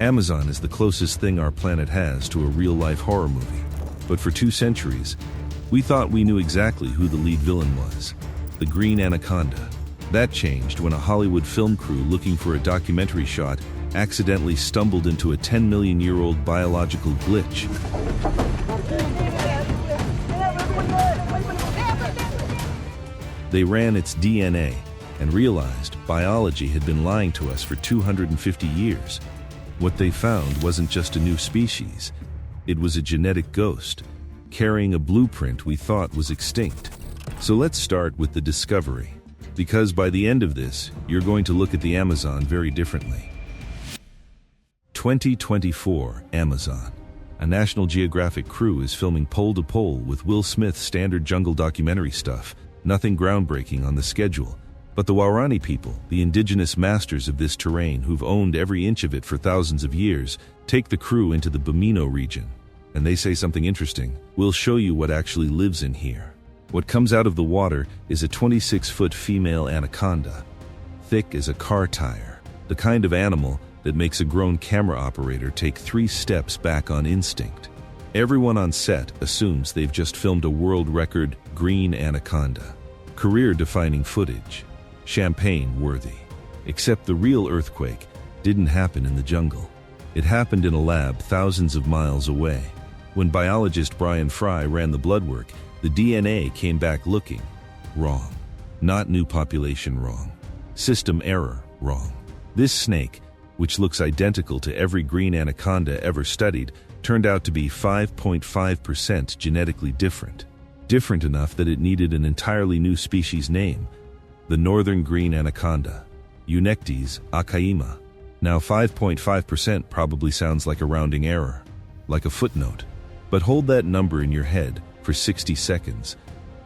Amazon is the closest thing our planet has to a real-life horror movie. But for 2 centuries, we thought we knew exactly who the lead villain was, the Green Anaconda. That changed when a Hollywood film crew looking for a documentary shot accidentally stumbled into a 10-million-year-old biological glitch. They ran its DNA and realized biology had been lying to us for 250 years. What they found wasn't just a new species. It was a genetic ghost, carrying a blueprint we thought was extinct. So let's start with the discovery, because by the end of this, you're going to look at the Amazon very differently. 2024 Amazon. A National Geographic crew is filming pole to pole with Will Smith's standard jungle documentary stuff. Nothing groundbreaking on the schedule. But the Waorani people, the indigenous masters of this terrain who've owned every inch of it for thousands of years, take the crew into the Bamino region. And they say something interesting. We'll show you what actually lives in here. What comes out of the water is a 26-foot female anaconda, thick as a car tire, the kind of animal that makes a grown camera operator take 3 steps back on instinct. Everyone on set assumes they've just filmed a world record green anaconda. Career-defining footage. Champagne-worthy. Except the real earthquake didn't happen in the jungle. It happened in a lab thousands of miles away. When biologist Brian Fry ran the blood work, the DNA came back looking wrong. Not new population wrong. System error wrong. This snake, which looks identical to every green anaconda ever studied, turned out to be 5.5% genetically different. Different enough that it needed an entirely new species name, the northern green anaconda, Eunectes acaima. Now 5.5% probably sounds like a rounding error, like a footnote. But hold that number in your head for 60 seconds,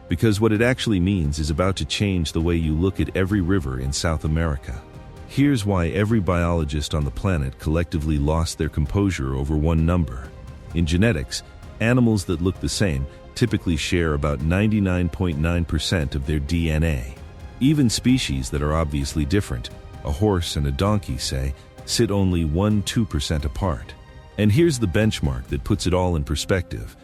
because what it actually means is about to change the way you look at every river in South America. Here's why every biologist on the planet collectively lost their composure over one number. In genetics, animals that look the same typically share about 99.9% of their DNA. Even species that are obviously different, a horse and a donkey, say, sit only 1–2% apart. And here's the benchmark that puts it all in perspective.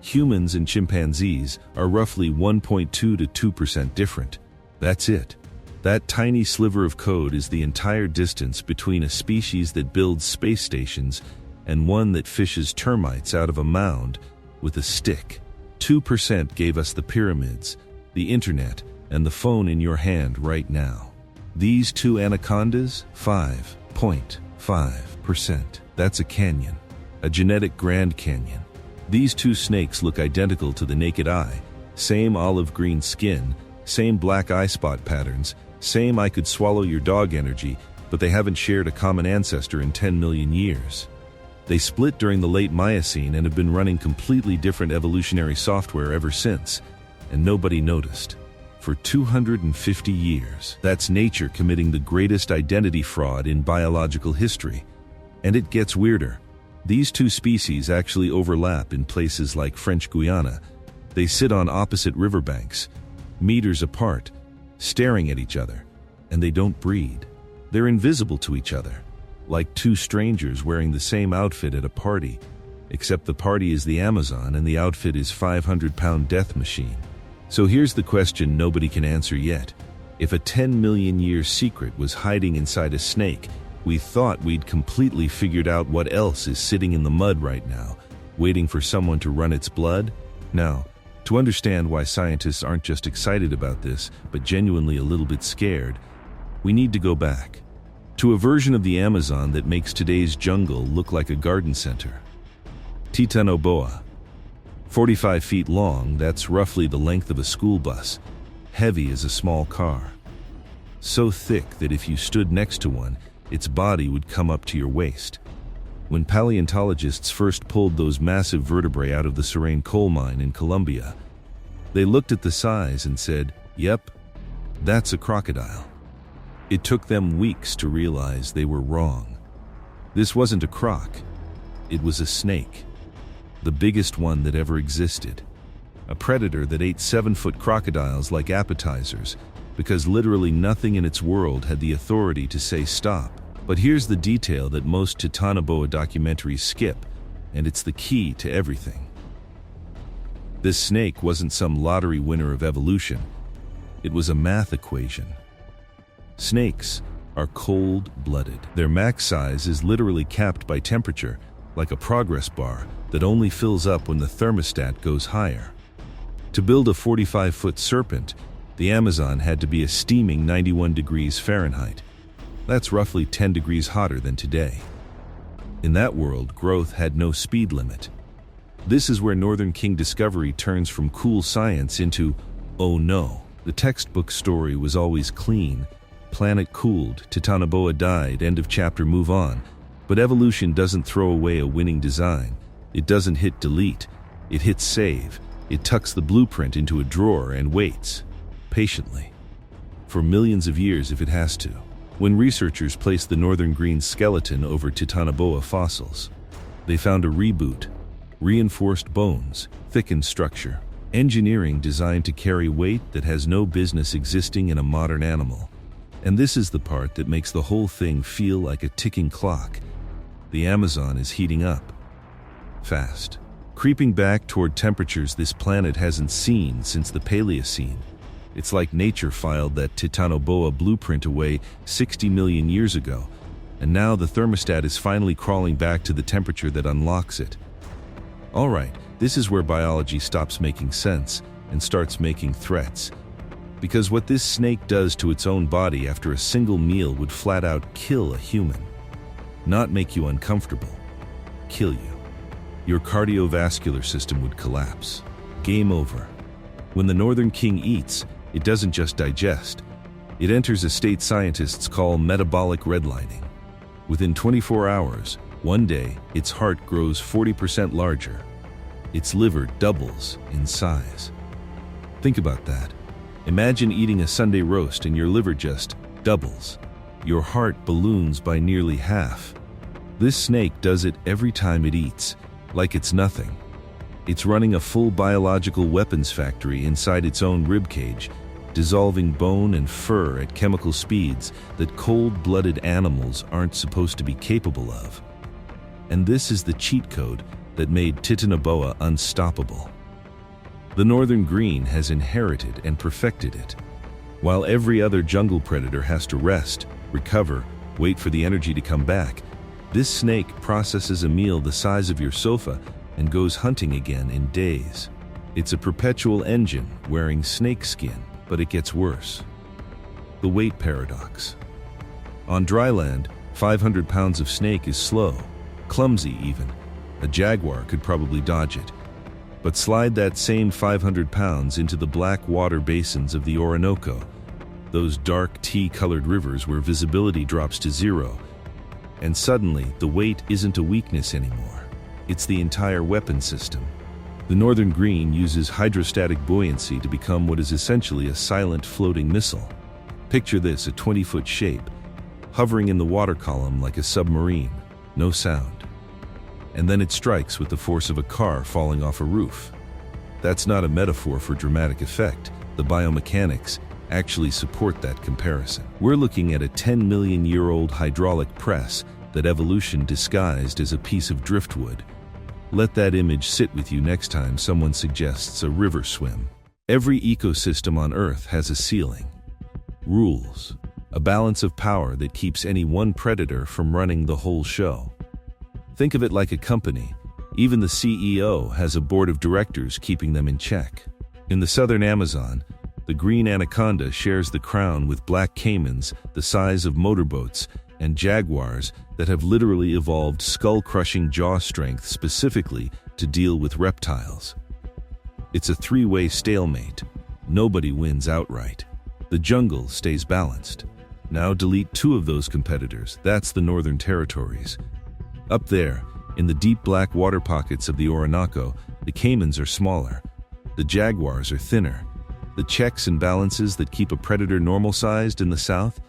Humans and chimpanzees are roughly 1.2 to 2% different. That's it. That tiny sliver of code is the entire distance between a species that builds space stations and one that fishes termites out of a mound with a stick. 2% gave us the pyramids, the internet, and the phone in your hand right now. These 2 anacondas, 5.5%. That's a canyon. A genetic Grand Canyon. These 2 snakes look identical to the naked eye. Same olive green skin, same black eye spot patterns, same I could swallow your dog energy, but they haven't shared a common ancestor in 10 million years. They split during the late Miocene and have been running completely different evolutionary software ever since, and nobody noticed. For 250 years, that's nature committing the greatest identity fraud in biological history. And it gets weirder. These 2 species actually overlap in places like French Guiana. They sit on opposite riverbanks, meters apart, staring at each other, and they don't breed. They're invisible to each other, like 2 strangers wearing the same outfit at a party, except the party is the Amazon and the outfit is 500-pound death machine. So here's the question nobody can answer yet. If a 10-million-year secret was hiding inside a snake, we thought we'd completely figured out what else is sitting in the mud right now, waiting for someone to run its blood? Now, to understand why scientists aren't just excited about this, but genuinely a little bit scared, we need to go back to a version of the Amazon that makes today's jungle look like a garden center. Titanoboa. 45 feet long, that's roughly the length of a school bus, heavy as a small car. So thick that if you stood next to one, its body would come up to your waist. When paleontologists first pulled those massive vertebrae out of the Serene coal mine in Colombia, they looked at the size and said, "Yep, that's a crocodile." It took them weeks to realize they were wrong. This wasn't a croc, it was a snake. The biggest one that ever existed. A predator that ate 7-foot crocodiles like appetizers, because literally nothing in its world had the authority to say stop. But here's the detail that most Titanoboa documentaries skip, and it's the key to everything. This snake wasn't some lottery winner of evolution. It was a math equation. Snakes are cold-blooded. Their max size is literally capped by temperature, like a progress bar that only fills up when the thermostat goes higher. To build a 45-foot serpent, the Amazon had to be a steaming 91 degrees Fahrenheit. That's roughly 10 degrees hotter than today. In that world, growth had no speed limit. This is where Northern King discovery turns from cool science into, oh no. The textbook story was always clean. Planet cooled, Titanoboa died, end of chapter, move on. But evolution doesn't throw away a winning design. It doesn't hit delete. It hits save. It tucks the blueprint into a drawer and waits, patiently, for millions of years if it has to. When researchers placed the northern green skeleton over Titanoboa fossils, they found a reboot, reinforced bones, thickened structure, engineering designed to carry weight that has no business existing in a modern animal. And this is the part that makes the whole thing feel like a ticking clock. The Amazon is heating up. Fast. Creeping back toward temperatures this planet hasn't seen since the Paleocene. It's like nature filed that Titanoboa blueprint away 60 million years ago, and now the thermostat is finally crawling back to the temperature that unlocks it. All right, this is where biology stops making sense and starts making threats. Because what this snake does to its own body after a single meal would flat out kill a human. Not make you uncomfortable. Kill you. Your cardiovascular system would collapse. Game over. When the Northern King eats, it doesn't just digest. It enters a state scientists call metabolic redlining. Within 24 hours, one day, its heart grows 40% larger. Its liver doubles in size. Think about that. Imagine eating a Sunday roast and your liver just doubles. Your heart balloons by nearly half. This snake does it every time it eats, like it's nothing. It's running a full biological weapons factory inside its own ribcage, dissolving bone and fur at chemical speeds that cold-blooded animals aren't supposed to be capable of. And this is the cheat code that made Titanoboa unstoppable. The northern green has inherited and perfected it. While every other jungle predator has to rest, recover, wait for the energy to come back, this snake processes a meal the size of your sofa and goes hunting again in days. It's a perpetual engine wearing snake skin, but it gets worse. The weight paradox. On dry land, 500 pounds of snake is slow, clumsy even. A jaguar could probably dodge it. But slide that same 500 pounds into the black water basins of the Orinoco, those dark tea-colored rivers where visibility drops to zero, and suddenly the weight isn't a weakness anymore. It's the entire weapon system. The northern green uses hydrostatic buoyancy to become what is essentially a silent floating missile. Picture this, a 20-foot shape, hovering in the water column like a submarine, no sound. And then it strikes with the force of a car falling off a roof. That's not a metaphor for dramatic effect. The biomechanics actually support that comparison. We're looking at a 10-million-year-old hydraulic press that evolution disguised as a piece of driftwood. Let that image sit with you next time someone suggests a river swim. Every ecosystem on Earth has a ceiling. Rules. A balance of power that keeps any one predator from running the whole show. Think of it like a company. Even the CEO has a board of directors keeping them in check. In the southern Amazon, the green anaconda shares the crown with black caimans the size of motorboats and jaguars that have literally evolved skull-crushing jaw strength specifically to deal with reptiles. It's a three-way stalemate. Nobody wins outright. The jungle stays balanced. Now delete two of those competitors. That's the Northern Territories. Up there, in the deep black water pockets of the Orinoco, the caimans are smaller. The jaguars are thinner. The checks and balances that keep a predator normal-sized in the south,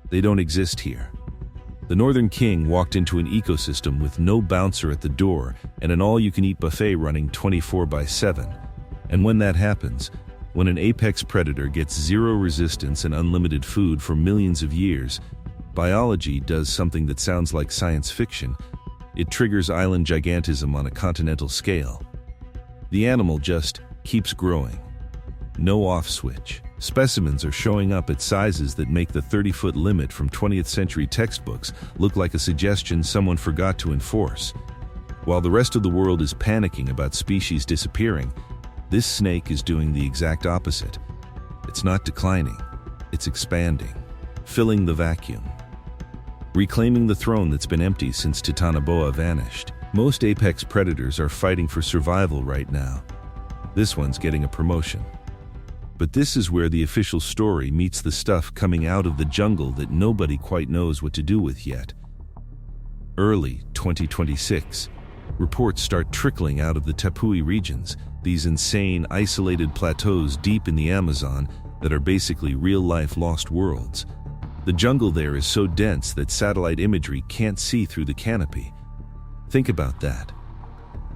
they don't exist here. The Northern King walked into an ecosystem with no bouncer at the door and an all-you-can-eat buffet running 24/7. And when that happens, when an apex predator gets zero resistance and unlimited food for millions of years, Biology does something that sounds like science fiction. It triggers island gigantism on a continental scale. The animal just keeps growing. No off switch. Specimens are showing up at sizes that make the 30-foot limit from 20th century textbooks look like a suggestion someone forgot to enforce. While the rest of the world is panicking about species disappearing, this snake is doing the exact opposite. It's not declining, it's expanding, filling the vacuum, reclaiming the throne that's been empty since Titanoboa vanished. Most apex predators are fighting for survival right now. This one's getting a promotion. But this is where the official story meets the stuff coming out of the jungle that nobody quite knows what to do with yet. Early 2026, reports start trickling out of the Tepui regions, these insane, isolated plateaus deep in the Amazon that are basically real-life lost worlds. The jungle there is so dense that satellite imagery can't see through the canopy. Think about that.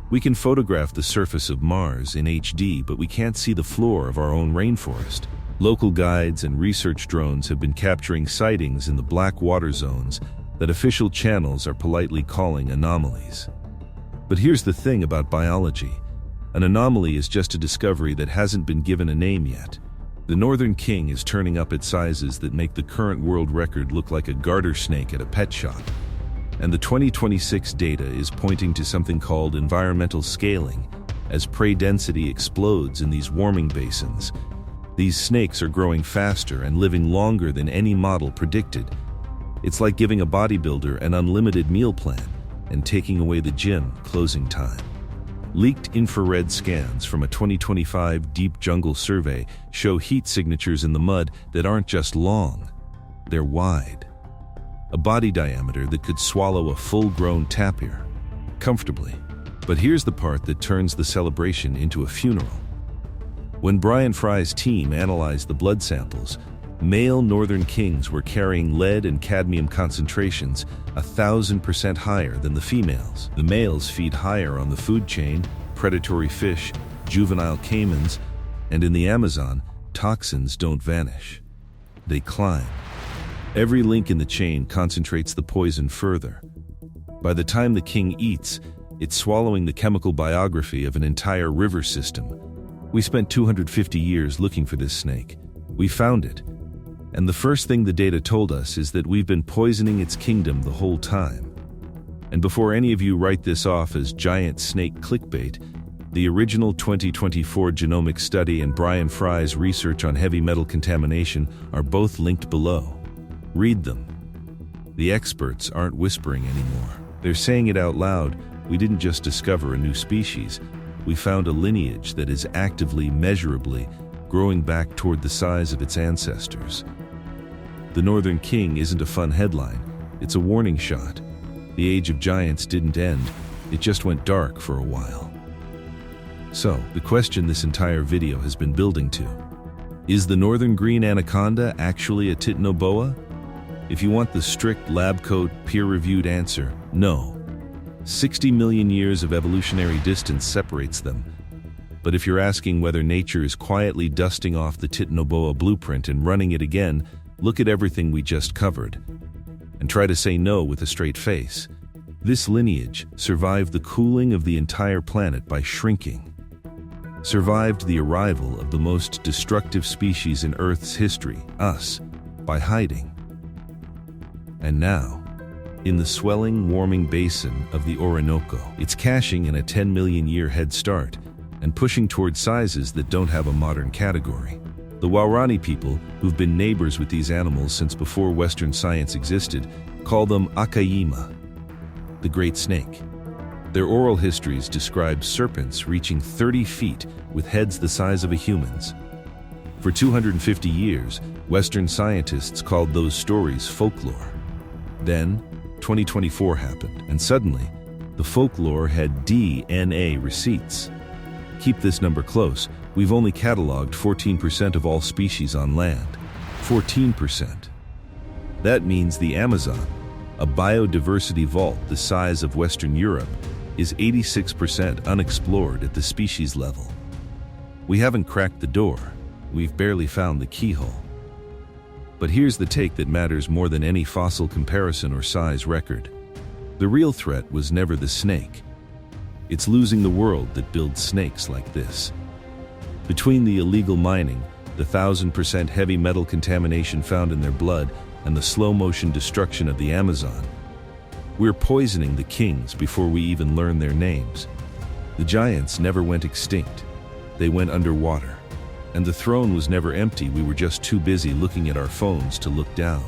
We can photograph the surface of Mars in HD, but we can't see the floor of our own rainforest. Local guides and research drones have been capturing sightings in the black water zones that official channels are politely calling anomalies. But here's the thing about biology. An anomaly is just a discovery that hasn't been given a name yet. The northern king is turning up at sizes that make the current world record look like a garter snake at a pet shop. And the 2026 data is pointing to something called environmental scaling, as prey density explodes in these warming basins. These snakes are growing faster and living longer than any model predicted. It's like giving a bodybuilder an unlimited meal plan and taking away the gym closing time. Leaked infrared scans from a 2025 Deep Jungle survey show heat signatures in the mud that aren't just long, they're wide. A body diameter that could swallow a full-grown tapir comfortably. But here's the part that turns the celebration into a funeral. When Brian Fry's team analyzed the blood samples, male northern kings were carrying lead and cadmium concentrations 1,000% higher than the females. The males feed higher on the food chain, predatory fish, juvenile caimans, and in the Amazon, toxins don't vanish. They climb. Every link in the chain concentrates the poison further. By the time the king eats, it's swallowing the chemical biography of an entire river system. We spent 250 years looking for this snake. We found it. And the first thing the data told us is that we've been poisoning its kingdom the whole time. And before any of you write this off as giant snake clickbait, the original 2024 genomic study and Brian Fry's research on heavy metal contamination are both linked below. Read them. The experts aren't whispering anymore. They're saying it out loud. We didn't just discover a new species. We found a lineage that is actively, measurably, growing back toward the size of its ancestors. The Northern King isn't a fun headline. It's a warning shot. The age of giants didn't end. It just went dark for a while. So, the question this entire video has been building to: is the northern green anaconda actually a Titanoboa? If you want the strict lab-coat, peer-reviewed answer, no. 60 million years of evolutionary distance separates them. But if you're asking whether nature is quietly dusting off the Titanoboa blueprint and running it again, look at everything we just covered. And try to say no with a straight face. This lineage survived the cooling of the entire planet by shrinking. Survived the arrival of the most destructive species in Earth's history, us, by hiding. And now, in the swelling, warming basin of the Orinoco, it's cashing in a 10 million year head start and pushing toward sizes that don't have a modern category. The Waorani people, who've been neighbors with these animals since before Western science existed, call them Akayima, the great snake. Their oral histories describe serpents reaching 30 feet with heads the size of a human's. For 250 years, Western scientists called those stories folklore. Then, 2024 happened, and suddenly, the folklore had DNA receipts. Keep this number close. We've only cataloged 14% of all species on land. 14%. That means the Amazon, a biodiversity vault the size of Western Europe, is 86% unexplored at the species level. We haven't cracked the door. We've barely found the keyhole. But here's the take that matters more than any fossil comparison or size record. The real threat was never the snake. It's losing the world that builds snakes like this. Between the illegal mining, the 1,000% heavy metal contamination found in their blood, and the slow-motion destruction of the Amazon, we're poisoning the kings before we even learn their names. The giants never went extinct. They went underwater. And the throne was never empty, we were just too busy looking at our phones to look down.